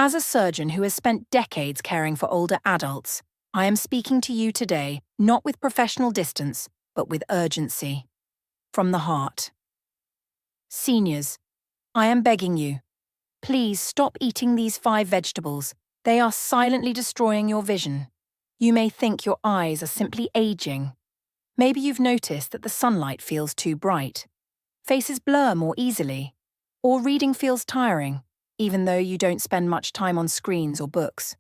As a surgeon who has spent decades caring for older adults, I am speaking to you today not with professional distance, but with urgency. From the heart. Seniors, I am begging you, please stop eating these 5 vegetables. They are silently destroying your vision. You may think your eyes are simply aging. Maybe you've noticed that the sunlight feels too bright. Faces blur more easily. Or reading feels tiring, even though you don't spend much time on screens or books.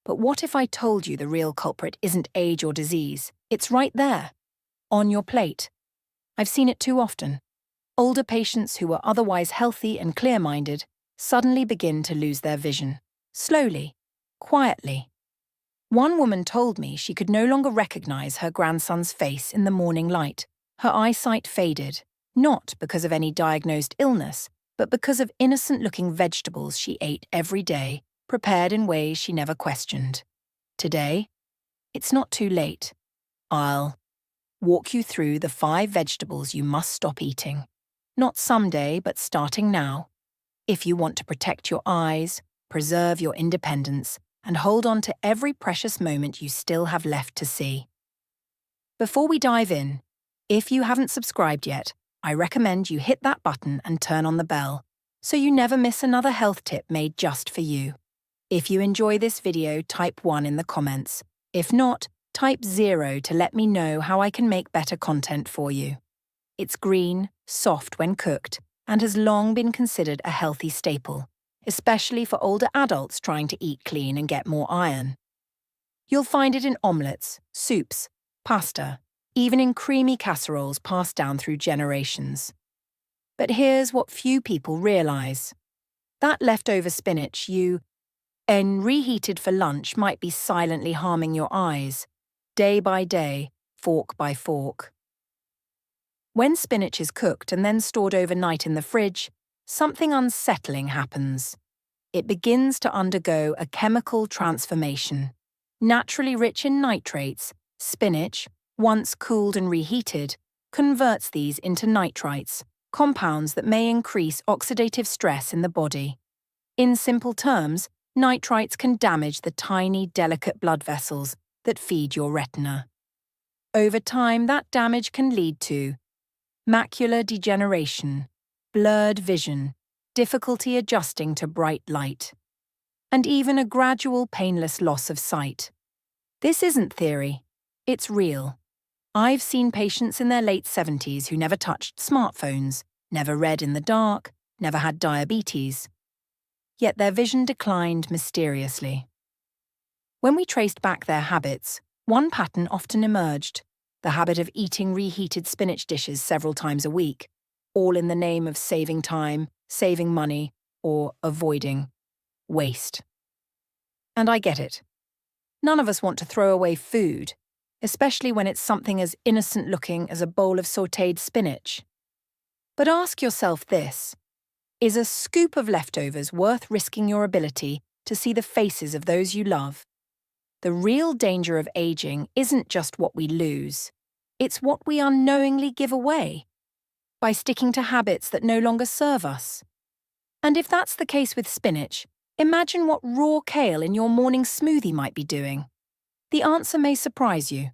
But what if I told you the real culprit isn't age or disease? It's right there, on your plate. I've seen it too often. Older patients who were otherwise healthy and clear-minded suddenly begin to lose their vision. Slowly, quietly. One woman told me she could no longer recognize her grandson's face in the morning light. Her eyesight faded, not because of any diagnosed illness, but because of innocent-looking vegetables she ate every day, prepared in ways she never questioned. Today, it's not too late. I'll walk you through the 5 vegetables you must stop eating. Not someday, but starting now. If you want to protect your eyes, preserve your independence, and hold on to every precious moment you still have left to see. Before we dive in, if you haven't subscribed yet, I recommend you hit that button and turn on the bell, so you never miss another health tip made just for you. If you enjoy this video, type 1 in the comments. If not, type 0 to let me know how I can make better content for you. It's green, soft when cooked, and has long been considered a healthy staple, especially for older adults trying to eat clean and get more iron. You'll find it in omelettes, soups, pasta, even in creamy casseroles passed down through generations. But here's what few people realize. That leftover spinach reheated for lunch might be silently harming your eyes, day by day, fork by fork. When spinach is cooked and then stored overnight in the fridge, something unsettling happens. It begins to undergo a chemical transformation. Naturally rich in nitrates, spinach, once cooled and reheated, converts these into nitrites, compounds that may increase oxidative stress in the body. In simple terms, nitrites can damage the tiny, delicate blood vessels that feed your retina. Over time, that damage can lead to macular degeneration, blurred vision, difficulty adjusting to bright light, and even a gradual painless loss of sight. This isn't theory, it's real. I've seen patients in their late 70s who never touched smartphones, never read in the dark, never had diabetes. Yet their vision declined mysteriously. When we traced back their habits, one pattern often emerged: the habit of eating reheated spinach dishes several times a week, all in the name of saving time, saving money, or avoiding waste. And I get it. None of us want to throw away food, especially when it's something as innocent-looking as a bowl of sautéed spinach. But ask yourself this: is a scoop of leftovers worth risking your ability to see the faces of those you love? The real danger of aging isn't just what we lose, it's what we unknowingly give away by sticking to habits that no longer serve us. And if that's the case with spinach, imagine what raw kale in your morning smoothie might be doing. The answer may surprise you.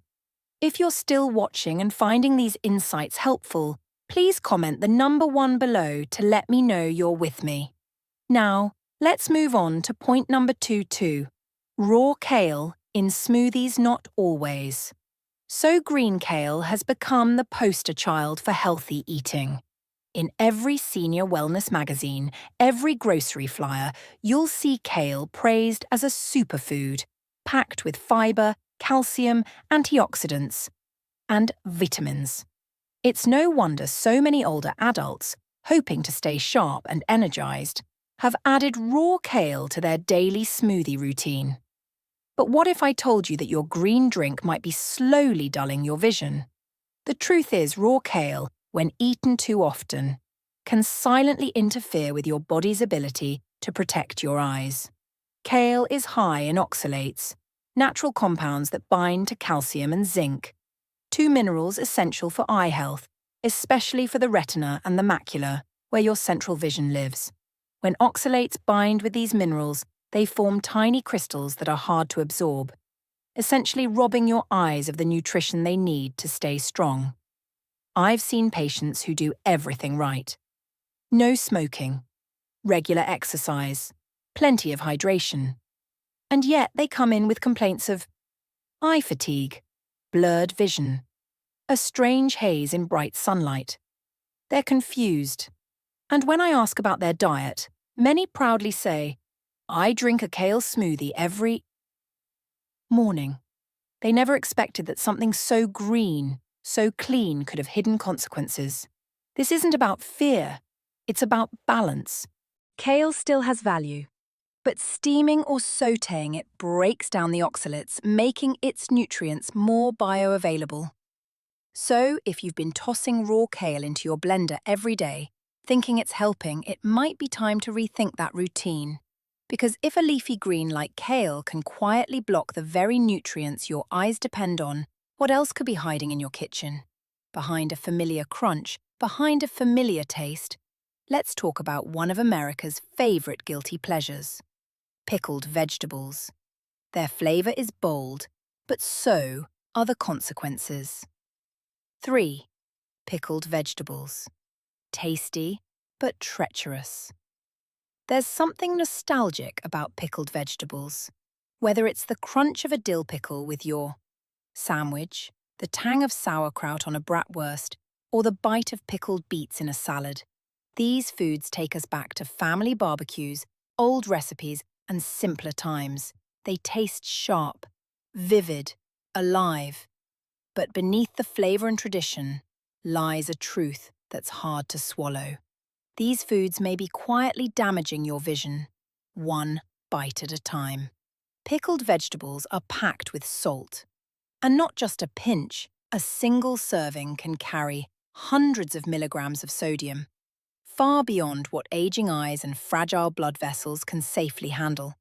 If you're still watching and finding these insights helpful, please comment the number 1 below to let me know you're with me. Now, let's move on to point number 2. Raw kale in smoothies not always. So green kale has become the poster child for healthy eating. In every senior wellness magazine, every grocery flyer, you'll see kale praised as a superfood, packed with fiber, calcium, antioxidants, and vitamins. It's no wonder so many older adults, hoping to stay sharp and energized, have added raw kale to their daily smoothie routine. But what if I told you that your green drink might be slowly dulling your vision? The truth is, raw kale, when eaten too often, can silently interfere with your body's ability to protect your eyes. Kale is high in oxalates, natural compounds that bind to calcium and zinc, 2 minerals essential for eye health, especially for the retina and the macula, where your central vision lives. When oxalates bind with these minerals, They form tiny crystals that are hard to absorb, essentially robbing your eyes of the nutrition they need to stay strong. I've seen patients who do everything right. No smoking, regular exercise, plenty of hydration. And yet they come in with complaints of eye fatigue, blurred vision, a strange haze in bright sunlight. They're confused. And when I ask about their diet, many proudly say, I drink a kale smoothie every morning. They never expected that something so green, so clean could have hidden consequences. This isn't about fear, it's about balance. Kale still has value, but steaming or sautéing it breaks down the oxalates, making its nutrients more bioavailable. So, if you've been tossing raw kale into your blender every day, thinking it's helping, it might be time to rethink that routine. Because if a leafy green like kale can quietly block the very nutrients your eyes depend on, what else could be hiding in your kitchen? Behind a familiar crunch, behind a familiar taste, let's talk about one of America's favorite guilty pleasures: pickled vegetables. Their flavor is bold, but so are the consequences. 3. Pickled vegetables. Tasty, but treacherous. There's something nostalgic about pickled vegetables. Whether it's the crunch of a dill pickle with your sandwich, the tang of sauerkraut on a bratwurst, or the bite of pickled beets in a salad, these foods take us back to family barbecues, old recipes, and simpler times. They taste sharp, vivid, alive. But beneath the flavor and tradition lies a truth that's hard to swallow. These foods may be quietly damaging your vision, one bite at a time. Pickled vegetables are packed with salt. And not just a pinch, a single serving can carry hundreds of milligrams of sodium, far beyond what aging eyes and fragile blood vessels can safely handle.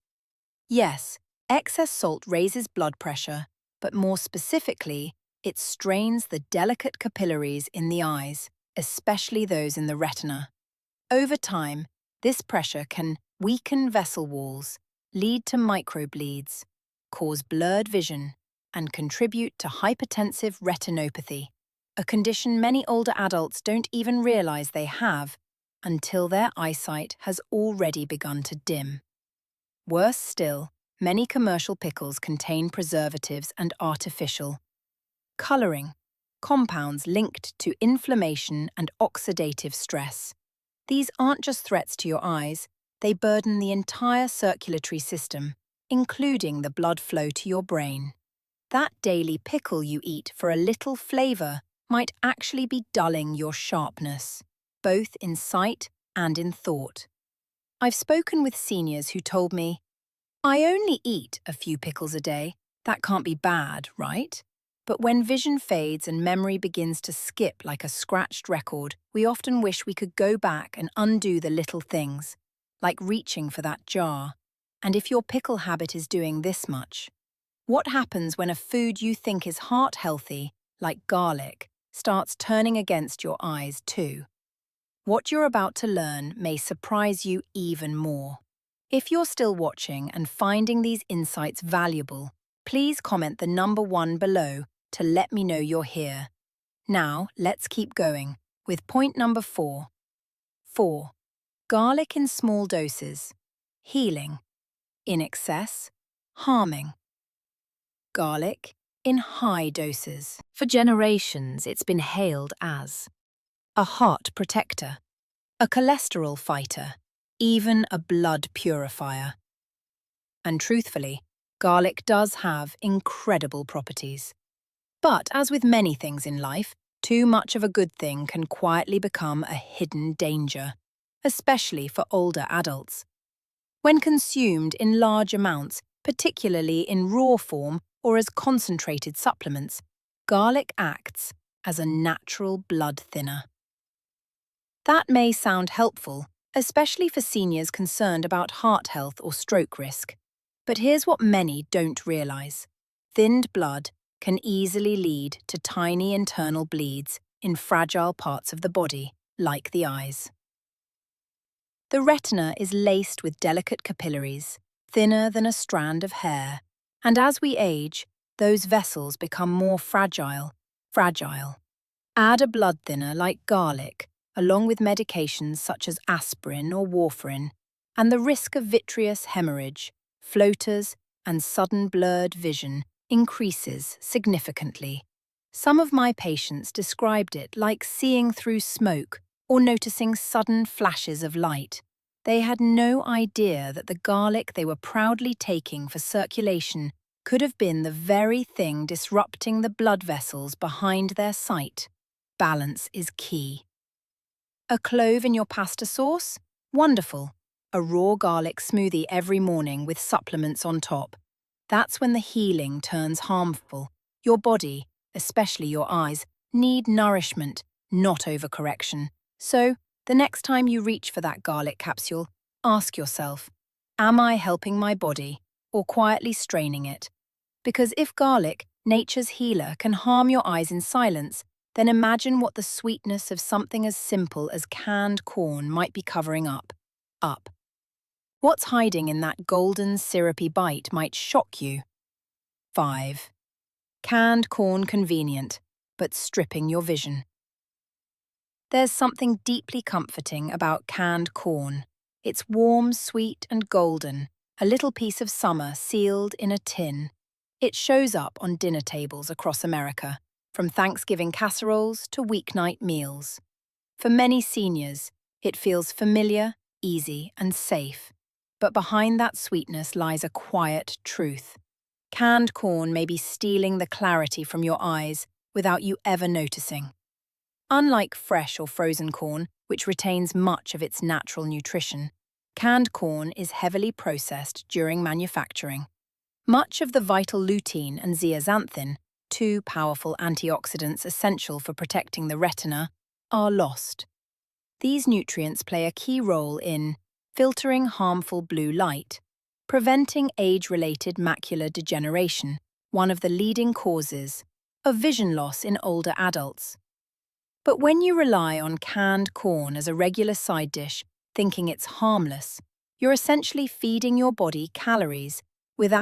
Yes, excess salt raises blood pressure, but more specifically, it strains the delicate capillaries in the eyes, especially those in the retina. Over time, this pressure can weaken vessel walls, lead to microbleeds, cause blurred vision, and contribute to hypertensive retinopathy, a condition many older adults don't even realize they have until their eyesight has already begun to dim. Worse still, many commercial pickles contain preservatives and artificial coloring, compounds linked to inflammation and oxidative stress. These aren't just threats to your eyes, they burden the entire circulatory system, including the blood flow to your brain. That daily pickle you eat for a little flavor might actually be dulling your sharpness, both in sight and in thought. I've spoken with seniors who told me, I only eat a few pickles a day. That can't be bad, right? But when vision fades and memory begins to skip like a scratched record, we often wish we could go back and undo the little things, like reaching for that jar. And if your pickle habit is doing this much, what happens when a food you think is heart-healthy, like garlic, starts turning against your eyes too? What you're about to learn may surprise you even more. If you're still watching and finding these insights valuable, please comment the number 1 below to let me know you're here. Now, let's keep going with point number 4. 4. Garlic in small doses. Healing. In excess. Harming. Garlic in high doses. For generations, it's been hailed as a heart protector, a cholesterol fighter, even a blood purifier. And truthfully, garlic does have incredible properties. But as with many things in life, too much of a good thing can quietly become a hidden danger, especially for older adults. When consumed in large amounts, particularly in raw form or as concentrated supplements, garlic acts as a natural blood thinner. That may sound helpful, especially for seniors concerned about heart health or stroke risk. But here's what many don't realize. Thinned blood can easily lead to tiny internal bleeds in fragile parts of the body, like the eyes. The retina is laced with delicate capillaries, thinner than a strand of hair. And as we age, those vessels become more fragile. Add a blood thinner like garlic, along with medications such as aspirin or warfarin, and the risk of vitreous hemorrhage, floaters, and sudden blurred vision increases significantly. Some of my patients described it like seeing through smoke or noticing sudden flashes of light. They had no idea that the garlic they were proudly taking for circulation could have been the very thing disrupting the blood vessels behind their sight. Balance is key. A clove in your pasta sauce? Wonderful. A raw garlic smoothie every morning with supplements on top. That's when the healing turns harmful. Your body, especially your eyes, need nourishment, not overcorrection. So, the next time you reach for that garlic capsule, ask yourself, am I helping my body or quietly straining it? Because if garlic, nature's healer, can harm your eyes in silence, then imagine what the sweetness of something as simple as canned corn might be covering up. What's hiding in that golden, syrupy bite might shock you. 5. Canned corn convenient, but stripping your vision. There's something deeply comforting about canned corn. It's warm, sweet, and golden, a little piece of summer sealed in a tin. It shows up on dinner tables across America, from Thanksgiving casseroles to weeknight meals. For many seniors, it feels familiar, easy, and safe. But behind that sweetness lies a quiet truth. Canned corn may be stealing the clarity from your eyes without you ever noticing. Unlike fresh or frozen corn, which retains much of its natural nutrition, canned corn is heavily processed during manufacturing. Much of the vital lutein and zeaxanthin, two powerful antioxidants essential for protecting the retina, are lost. These nutrients play a key role in filtering harmful blue light, preventing age-related macular degeneration, one of the leading causes of vision loss in older adults. But when you rely on canned corn as a regular side dish, thinking it's harmless, you're essentially feeding your body calories without